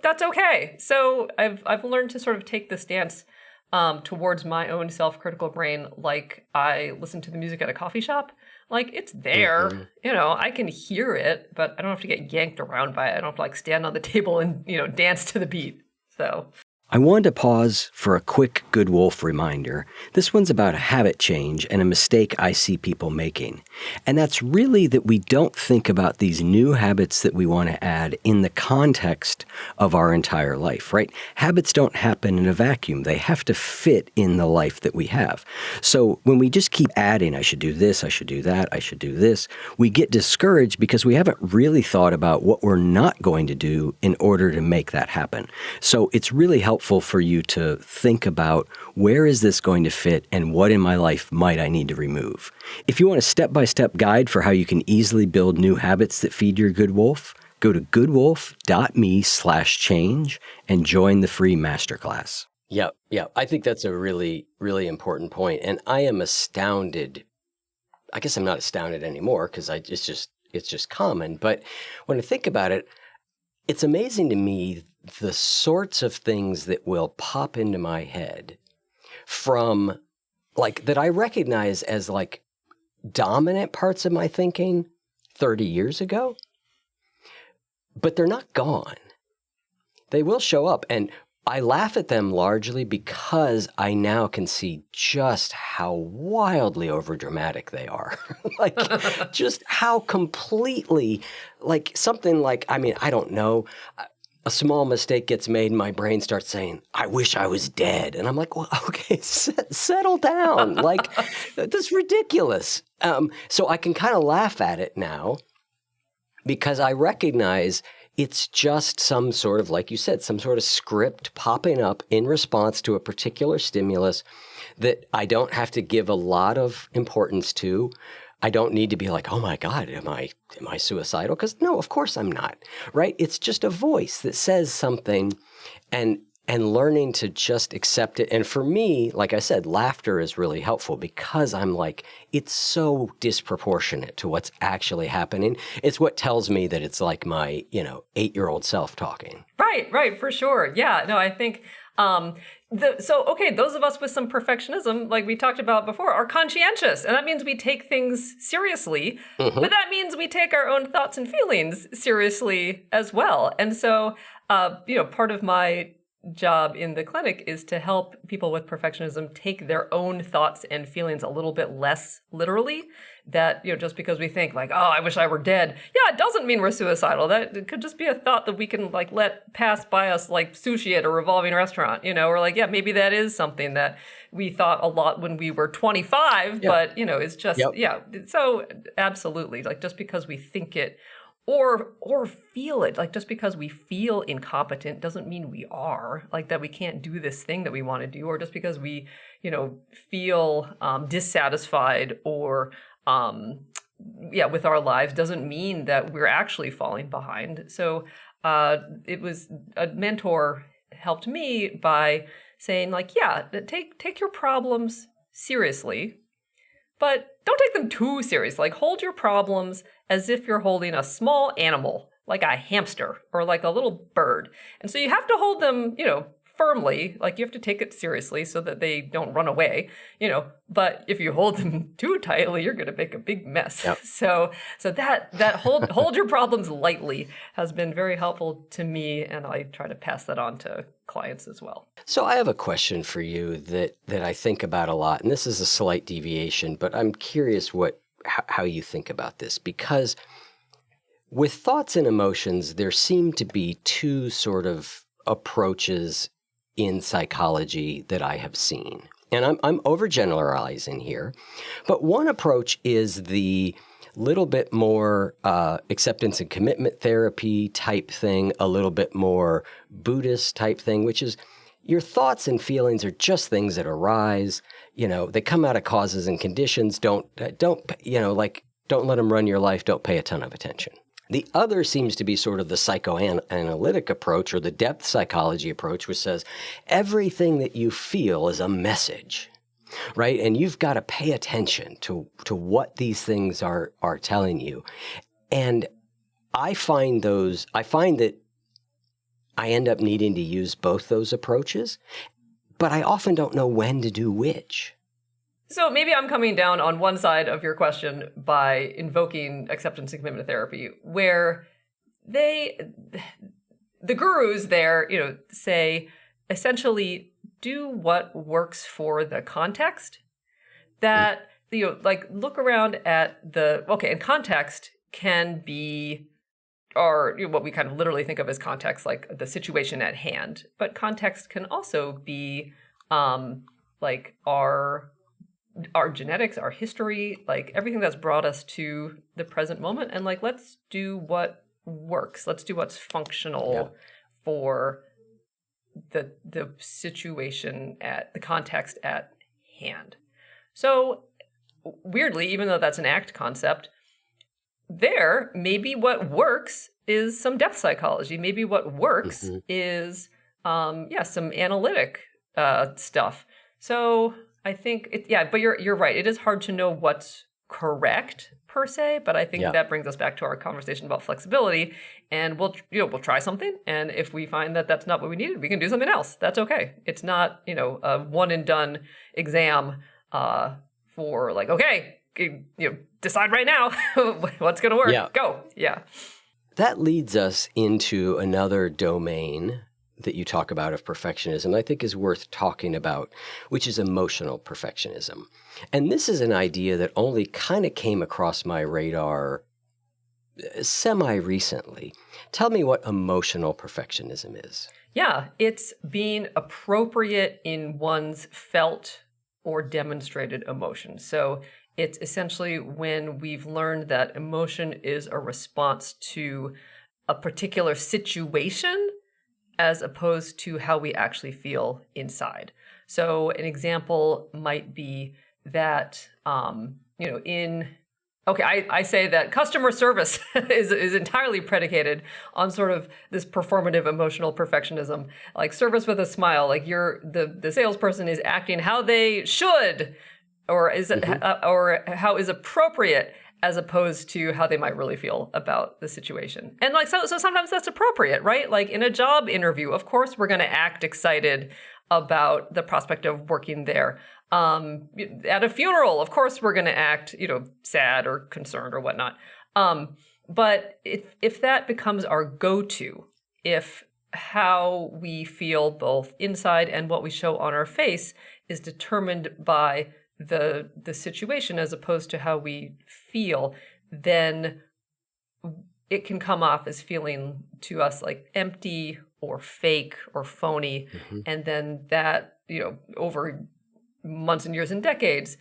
that's okay. So I've learned to sort of take the stance towards my own self-critical brain, like I listen to the music at a coffee shop. Like it's there, I can hear it, but I don't have to get yanked around by it. I don't have to like stand on the table and, dance to the beat. So I wanted to pause for a quick Good Wolf reminder. This one's about a habit change and a mistake I see people making. And that's really that we don't think about these new habits that we want to add in the context of our entire life, right? Habits don't happen in a vacuum. They have to fit in the life that we have. So when we just keep adding, I should do this, I should do that, I should do this, we get discouraged because we haven't really thought about what we're not going to do in order to make that happen. So it's really helpful for you to think about, where is this going to fit and what in my life might I need to remove? If you want a step-by-step guide for how you can easily build new habits that feed your good wolf, go to goodwolf.me/change and join the free masterclass. Yeah. I think that's a really, really important point. And I am astounded. I guess I'm not astounded anymore because it's just common. But when I think about it, it's amazing to me the sorts of things that will pop into my head from like that I recognize as like dominant parts of my thinking 30 years ago, but they're not gone. They will show up, and I laugh at them largely because I now can see just how wildly overdramatic they are. Like just how completely like something like, I don't know, a small mistake gets made and my brain starts saying, I wish I was dead. And I'm like, well, okay, settle down. Like, that's ridiculous. So I can kind of laugh at it now because I recognize it's just some sort of, like you said, some sort of script popping up in response to a particular stimulus that I don't have to give a lot of importance to. I don't need to be like, oh my God, am I suicidal? Because no, of course I'm not, right? It's just a voice that says something, and and learning to just accept it. And for me, like I said, laughter is really helpful because I'm like, it's so disproportionate to what's actually happening. It's what tells me that it's like my, 8-year-old self talking. Right, for sure. Yeah, no, I think those of us with some perfectionism, like we talked about before, are conscientious, and that means we take things seriously. Mm-hmm. But that means we take our own thoughts and feelings seriously as well. And so, part of my job in the clinic is to help people with perfectionism take their own thoughts and feelings a little bit less literally. That, just because we think like, oh, I wish I were dead. Yeah, it doesn't mean we're suicidal. That it could just be a thought that we can like let pass by us like sushi at a revolving restaurant. We're like, yeah, maybe that is something that we thought a lot when we were 25, but it's just, So absolutely, like just because we think it or feel it, like just because we feel incompetent doesn't mean we are, like that we can't do this thing that we want to do, or just because we, feel dissatisfied or with our lives doesn't mean that we're actually falling behind. So it was a mentor helped me by saying like, take your problems seriously, but don't take them too serious. Like hold your problems as if you're holding a small animal, like a hamster or like a little bird. And so you have to hold them, firmly, like you have to take it seriously so that they don't run away, but if you hold them too tightly, you're going to make a big mess. Yep. So that hold your problems lightly has been very helpful to me, and I try to pass that on to clients as well. So I have a question for you that I think about a lot, and this is a slight deviation, but I'm curious how you think about this, because with thoughts and emotions, there seem to be two sort of approaches in psychology that I have seen. And I'm overgeneralizing here, but one approach is the little bit more acceptance and commitment therapy type thing, a little bit more Buddhist type thing, which is your thoughts and feelings are just things that arise. They come out of causes and conditions. Don't let them run your life. Don't pay a ton of attention. The other seems to be sort of the psychoanalytic approach or the depth psychology approach, which says everything that you feel is a message, right? And you've got to pay attention to what these things are telling you. And I find that I end up needing to use both those approaches, but I often don't know when to do which. So maybe I'm coming down on one side of your question by invoking acceptance and commitment therapy, where the gurus there, say essentially do what works for the context. That look around at and context can be, or what we kind of literally think of as context, like the situation at hand. But context can also be like our genetics, our history, like everything that's brought us to the present moment. And like, let's do what works. Let's do what's functional for the situation at the context at hand. So weirdly, even though that's an ACT concept, maybe what works is some depth psychology. Maybe what works is, some analytic stuff. So I think but you're right. It is hard to know what's correct per se, but I think that brings us back to our conversation about flexibility. And we'll try something, and if we find that that's not what we needed, we can do something else. That's okay. It's not a one and done exam for like, okay, decide right now what's going to work. Yeah. Go. Yeah. That leads us into another domain that you talk about of perfectionism I think is worth talking about, which is emotional perfectionism. And this is an idea that only kind of came across my radar semi-recently. Tell me what emotional perfectionism is. Yeah, it's being appropriate in one's felt or demonstrated emotion. So it's essentially when we've learned that emotion is a response to a particular situation as opposed to how we actually feel inside. So an example might be that, in Okay, I say that customer service is entirely predicated on sort of this performative emotional perfectionism, like service with a smile, like the salesperson is acting how they should, or or how is appropriate, as opposed to how they might really feel about the situation. And like so sometimes that's appropriate, right? Like in a job interview, of course we're going to act excited about the prospect of working there. At a funeral, of course, we're going to act, sad or concerned or whatnot. But if that becomes our go-to, if how we feel both inside and what we show on our face is determined by the situation as opposed to how we feel, then it can come off as feeling to us like empty or fake or phony. And then that, over months and years and decades,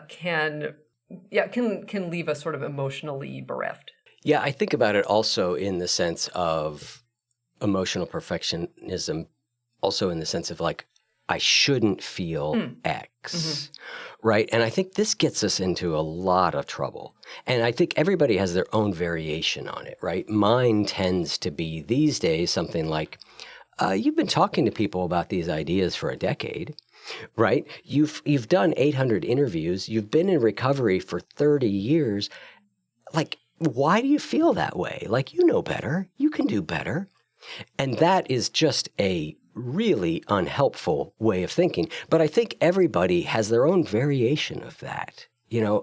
can leave us sort of emotionally bereft. Yeah, I think about it also in the sense of emotional perfectionism, also in the sense of like, I shouldn't feel X, right? And I think this gets us into a lot of trouble. And I think everybody has their own variation on it, right? Mine tends to be these days something like, you've been talking to people about these ideas for a decade. Right? You've done 800 interviews. You've been in recovery for 30 years. Like, why do you feel that way? Like, you know better. You can do better. And that is just a really unhelpful way of thinking. But I think everybody has their own variation of that,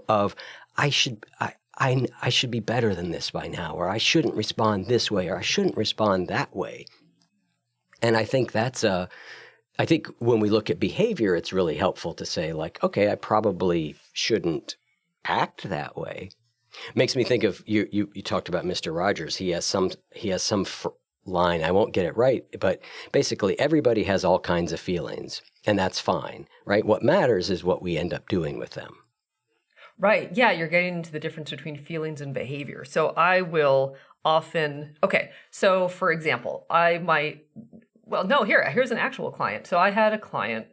of I should be better than this by now, or I shouldn't respond this way, or I shouldn't respond that way. And I think I think when we look at behavior, it's really helpful to say like, okay, I probably shouldn't act that way. Makes me think of you talked about Mr. Rogers. He has some line. I won't get it right, but basically everybody has all kinds of feelings, and that's fine, right? What matters is what we end up doing with them. Right. Yeah, you're getting into the difference between feelings and behavior. So I will often, so for example, here's an actual client. So I had a client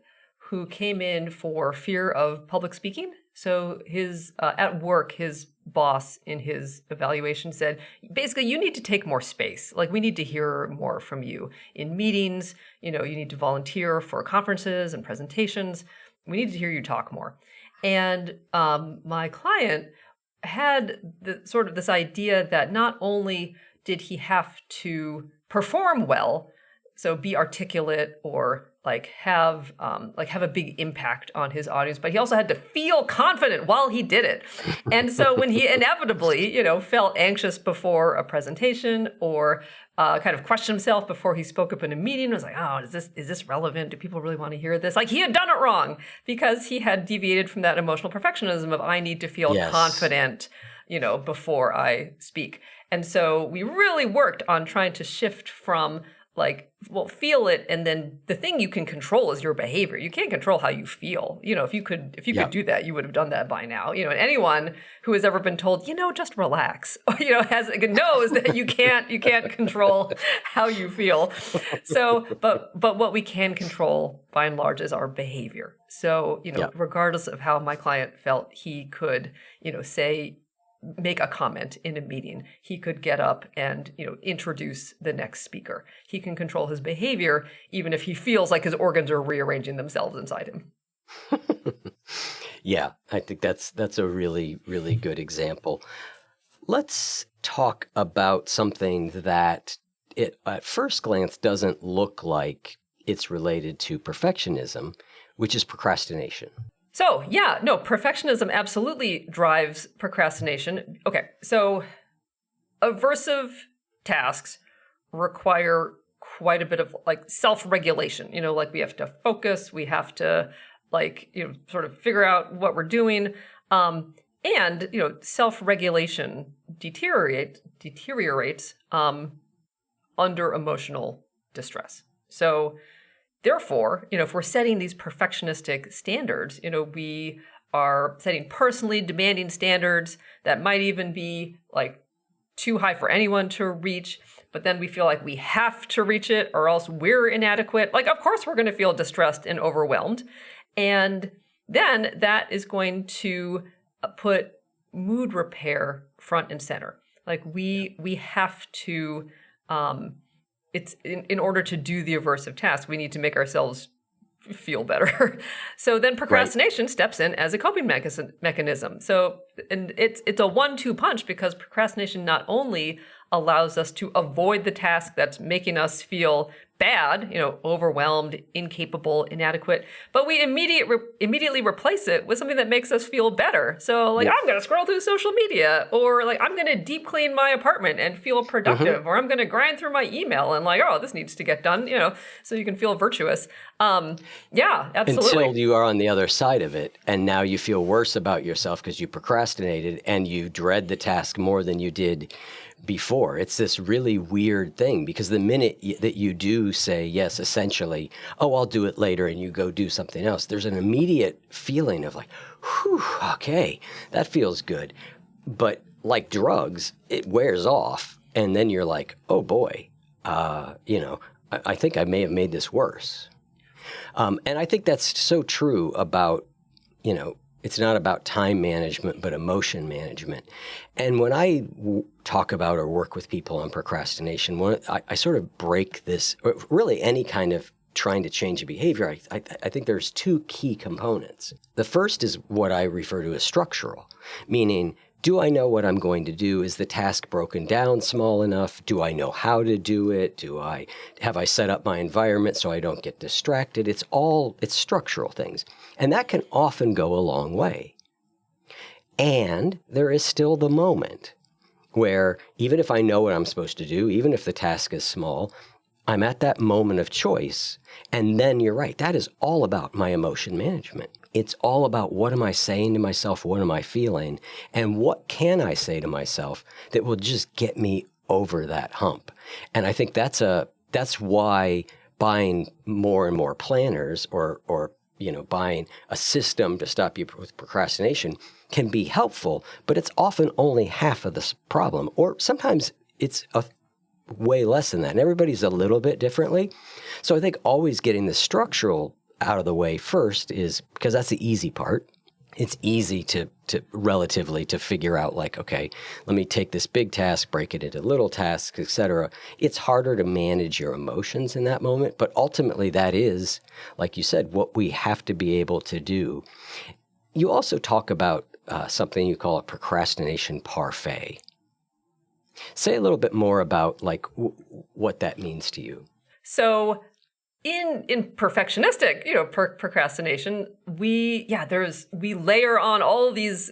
who came in for fear of public speaking. So his at work, his boss in his evaluation said, basically, you need to take more space. Like, we need to hear more from you in meetings. You need to volunteer for conferences and presentations. We need to hear you talk more. And my client had sort of this idea that not only did he have to perform well, so be articulate or have a big impact on his audience, but he also had to feel confident while he did it. And so when he inevitably, felt anxious before a presentation or kind of questioned himself before he spoke up in a meeting, was like, oh, is this relevant? Do people really want to hear this? Like, he had done it wrong because he had deviated from that emotional perfectionism of I need to feel confident, before I speak. And so we really worked on trying to shift from feel it, and then the thing you can control is your behavior. You can't control how you feel. If you could do that, you would have done that by now. And anyone who has ever been told, just relax, knows that you can't control how you feel. So, but what we can control by and large is our behavior. So, regardless of how my client felt, he could, make a comment in a meeting. He could get up and, introduce the next speaker. He can control his behavior, even if he feels like his organs are rearranging themselves inside him. Yeah, I think that's a really, really good example. Let's talk about something that at first glance doesn't look like it's related to perfectionism, which is procrastination. So, perfectionism absolutely drives procrastination. Okay, so aversive tasks require quite a bit of self-regulation. We have to focus, we have to sort of figure out what we're doing. And self-regulation deteriorates under emotional distress. So therefore, if we're setting these perfectionistic standards, we are setting personally demanding standards that might even be too high for anyone to reach, but then we feel like we have to reach it or else we're inadequate. Of course, we're going to feel distressed and overwhelmed. And then that is going to put mood repair front and center. Like we have to, it's in order to do the aversive task, we need to make ourselves feel better. So then procrastination steps in as a coping mechanism. So, and it's a 1-2 punch, because procrastination not only allows us to avoid the task that's making us feel bad, overwhelmed, incapable, inadequate, but we immediately replace it with something that makes us feel better. So I'm going to scroll through social media, or I'm going to deep clean my apartment and feel productive, or I'm going to grind through my email and this needs to get done, so you can feel virtuous. Yeah, absolutely. Until you are on the other side of it, and now you feel worse about yourself because you procrastinated and you dread the task more than you did before. It's this really weird thing, because the minute that you do say, yes, essentially, oh, I'll do it later, and you go do something else, there's an immediate feeling of whew, okay, that feels good. But like drugs, it wears off. And then you're like, oh boy, I think I may have made this worse. And I think that's so true about, it's not about time management, but emotion management. And when I talk about or work with people on procrastination, I sort of break this, or really any kind of trying to change a behavior. I think there's 2 key components. The first is what I refer to as structural, meaning, do I know what I'm going to do? Is the task broken down small enough? Do I know how to do it? Have I set up my environment so I don't get distracted? It's structural things. And that can often go a long way. And there is still the moment where, even if I know what I'm supposed to do, even if the task is small, I'm at that moment of choice. And then you're right, that is all about my emotion management. It's all about, what am I saying to myself? What am I feeling? And what can I say to myself that will just get me over that hump? And I think that's why buying more and more planners, or buying a system to stop you with procrastination can be helpful, but it's often only half of the problem, or sometimes it's way less than that. And everybody's a little bit differently. So I think always getting the structural out of the way first is, because that's the easy part. It's easy to relatively to figure out, okay, let me take this big task, break it into little tasks, etc. It's harder to manage your emotions in that moment, but ultimately that is, like you said, what we have to be able to do. You also talk about something you call a procrastination parfait. Say a little bit more about what that means to you. So in perfectionistic, procrastination, we layer on all these,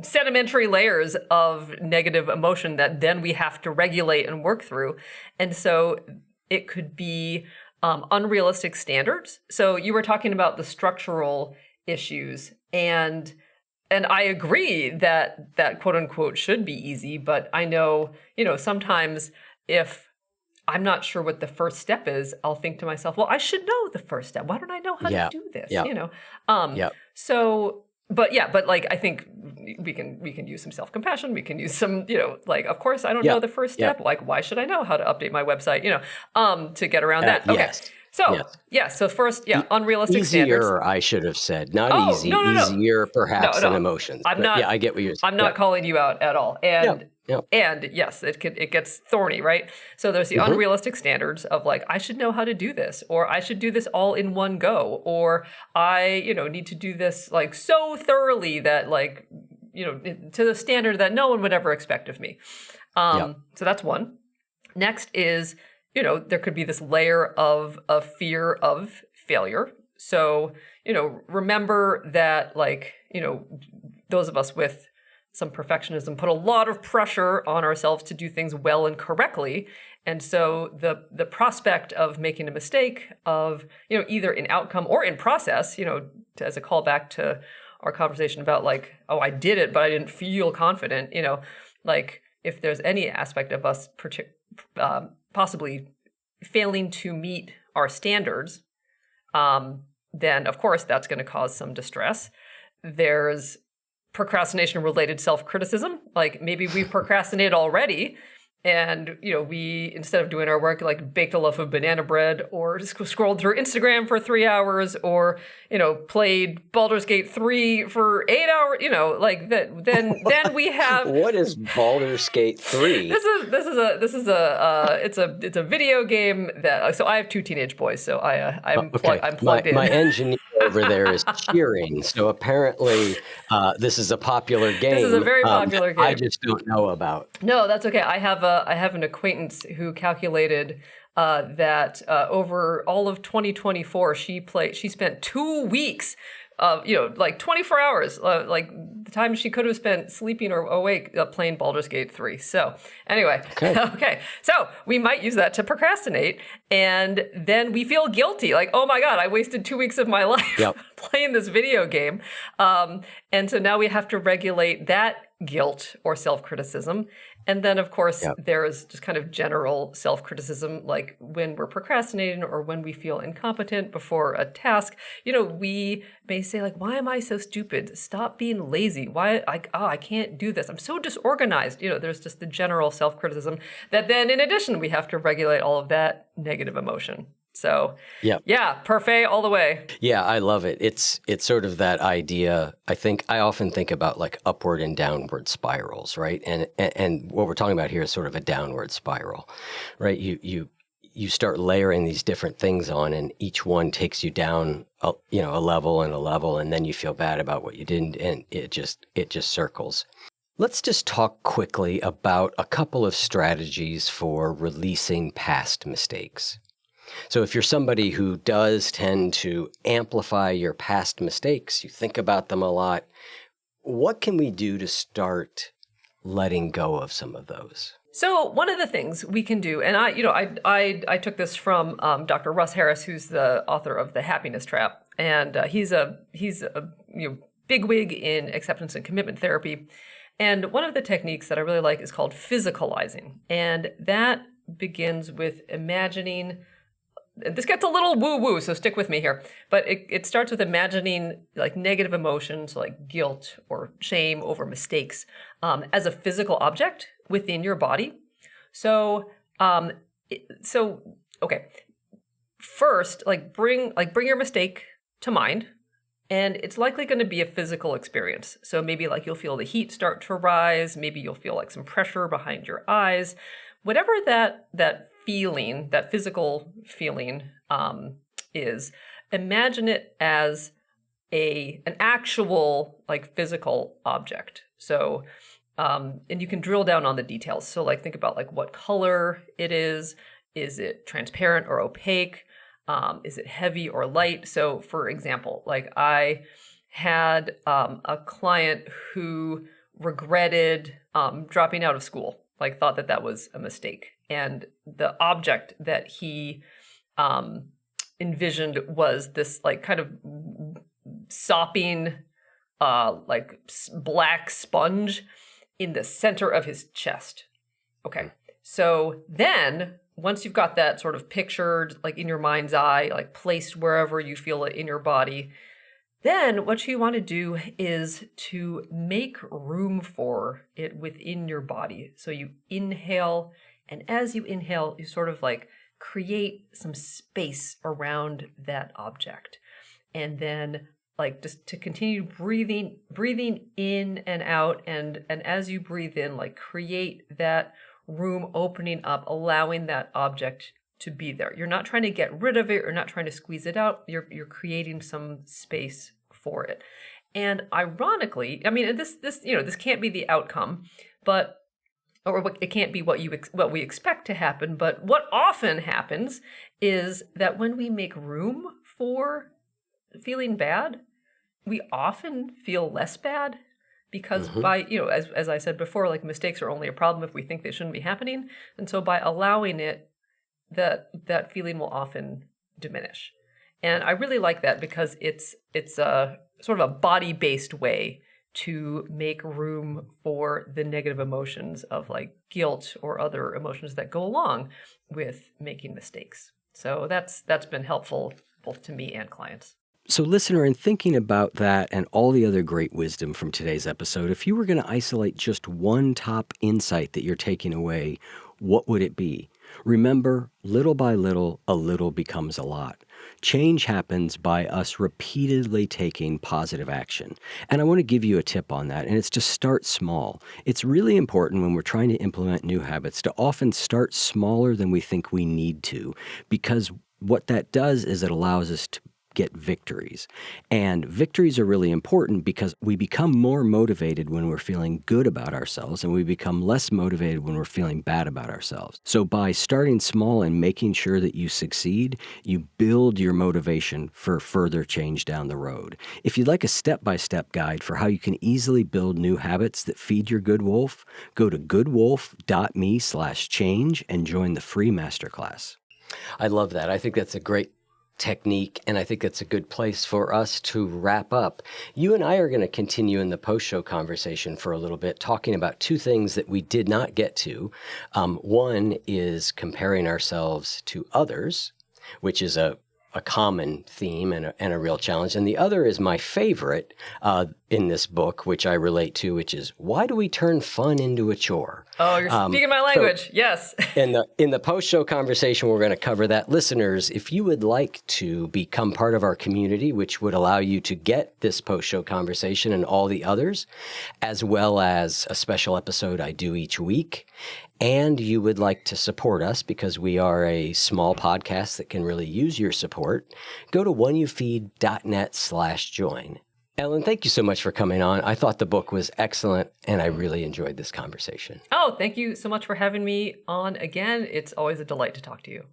sedimentary layers of negative emotion that then we have to regulate and work through. And so it could be unrealistic standards. So you were talking about the structural issues, and I agree that quote unquote should be easy, but I know, sometimes if I'm not sure what the first step is, I'll think to myself, well, I should know the first step. Why don't I know how to do this? So, but I think we can use some self-compassion. We can use some, of course I don't know the first step. Why should I know how to update my website, to get around that? Okay. Yes. So, so first, unrealistic standards. Easier, I should have said. Not easy, no. easier perhaps than emotions. I'm not, I get what you're saying. I'm not calling you out at all. And yes, it gets thorny, right? So there's the unrealistic standards of I should know how to do this, or I should do this all in one go, or I, need to do this so thoroughly that to the standard that no one would ever expect of me. So that's one. Next is, there could be this layer of fear of failure. So, remember that those of us with some perfectionism put a lot of pressure on ourselves to do things well and correctly. And so the prospect of making a mistake, of, either in outcome or in process, as a callback to our conversation about oh, I did it, but I didn't feel confident, if there's any aspect of us possibly failing to meet our standards, then of course that's going to cause some distress. There's procrastination-related self-criticism. Maybe we've procrastinated already, And, we, instead of doing our work, like baked a loaf of banana bread or just scrolled through Instagram for 3 hours or, played Baldur's Gate 3 for 8 hours, like that, then we have. What is Baldur's Gate 3? It's a video game that, so I have 2 teenage boys, so I'm plugged in. My engineer over there is cheering. So apparently this is a popular game. This is a very popular game. I just don't know about. No, that's okay. I have an acquaintance who calculated that over all of 2024, she spent 2 weeks, like 24 hours, like the time she could have spent sleeping or awake playing Baldur's Gate 3. So anyway, okay. So we might use that to procrastinate, and then we feel guilty, like, oh my God, I wasted 2 weeks of my life playing this video game. And so now we have to regulate that guilt or self-criticism. And then, of course, there's just kind of general self-criticism, like when we're procrastinating or when we feel incompetent before a task. We may say, like, why am I so stupid? Stop being lazy. Why? I can't do this. I'm so disorganized. There's just the general self-criticism that then, in addition, we have to regulate all of that negative emotion. So, parfait all the way. Yeah, I love it. It's sort of that idea. I often think about like upward and downward spirals, right? And what we're talking about here is sort of a downward spiral, right? You start layering these different things on, and each one takes you down, a level and a level, and then you feel bad about what you didn't, and it just circles. Let's just talk quickly about a couple of strategies for releasing past mistakes. So if you're somebody who does tend to amplify your past mistakes, you think about them a lot, what can we do to start letting go of some of those? So one of the things we can do, and I took this from Dr. Russ Harris, who's the author of The Happiness Trap, and he's a bigwig in acceptance and commitment therapy. And one of the techniques that I really like is called physicalizing, and that begins with imagining. This gets a little woo-woo, so stick with me here. But it starts with imagining like negative emotions like guilt or shame over mistakes as a physical object within your body. So okay. First, bring your mistake to mind, and it's likely going to be a physical experience. So maybe like you'll feel the heat start to rise, maybe you'll feel like some pressure behind your eyes. Whatever that feeling, that physical feeling is, imagine it as an actual like physical object. So, and you can drill down on the details. So like think about like what color it is. Is it transparent or opaque? Is it heavy or light? So for example, like I had a client who regretted dropping out of school, like thought that was a mistake. And the object that he envisioned was this like kind of sopping like black sponge in the center of his chest. Okay. So then once you've got that sort of pictured like in your mind's eye, like placed wherever you feel it in your body, then what you want to do is to make room for it within your body. So you inhale, and as you inhale, you sort of like create some space around that object. And then like just to continue breathing in and out, and as you breathe in, like create that room opening up, allowing that object to be there. You're not trying to get rid of it or not trying to squeeze it out. You're creating some space for it. And ironically, I mean, this can't be the outcome, but or it can't be what we expect to happen. But what often happens is that when we make room for feeling bad, we often feel less bad. Because by, as I said before, like mistakes are only a problem if we think they shouldn't be happening. And so by allowing it, that feeling will often diminish. And I really like that because it's a sort of a body-based way to make room for the negative emotions of like guilt or other emotions that go along with making mistakes. So that's been helpful both to me and clients. So listener, in thinking about that and all the other great wisdom from today's episode, if you were going to isolate just one top insight that you're taking away, what would it be? Remember, little by little, a little becomes a lot. Change happens by us repeatedly taking positive action. And I want to give you a tip on that, and it's to start small. It's really important when we're trying to implement new habits to often start smaller than we think we need to, because what that does is it allows us to get victories. And victories are really important because we become more motivated when we're feeling good about ourselves, and we become less motivated when we're feeling bad about ourselves. So by starting small and making sure that you succeed, you build your motivation for further change down the road. If you'd like a step-by-step guide for how you can easily build new habits that feed your good wolf, go to goodwolf.me/change and join the free masterclass. I love that. I think that's a great technique, and I think that's a good place for us to wrap up. You and I are going to continue in the post-show conversation for a little bit, talking about two things that we did not get to. One is comparing ourselves to others, which is a common theme and a real challenge. And the other is my favorite in this book, which I relate to, which is, why do we turn fun into a chore? Oh, you're speaking my language. Yes. In the post-show conversation, we're going to cover that. Listeners, if you would like to become part of our community, which would allow you to get this post-show conversation and all the others, as well as a special episode I do each week, and you would like to support us because we are a small podcast that can really use your support, go to oneyoufeed.net/join. Ellen, thank you so much for coming on. I thought the book was excellent, and I really enjoyed this conversation. Oh, thank you so much for having me on again. It's always a delight to talk to you.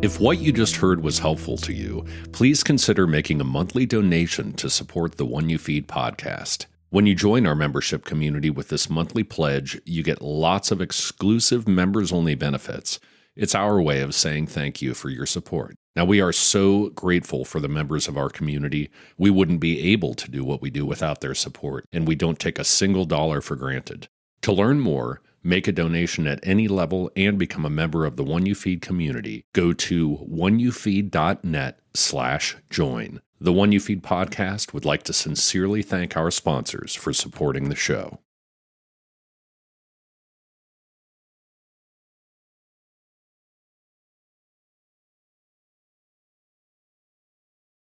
If what you just heard was helpful to you, please consider making a monthly donation to support the One You Feed podcast. When you join our membership community with this monthly pledge, you get lots of exclusive members-only benefits. It's our way of saying thank you for your support. Now, we are so grateful for the members of our community. We wouldn't be able to do what we do without their support, and we don't take a single dollar for granted. To learn more, make a donation at any level, and become a member of the One You Feed community, go to oneyoufeed.net/join. The One You Feed podcast would like to sincerely thank our sponsors for supporting the show.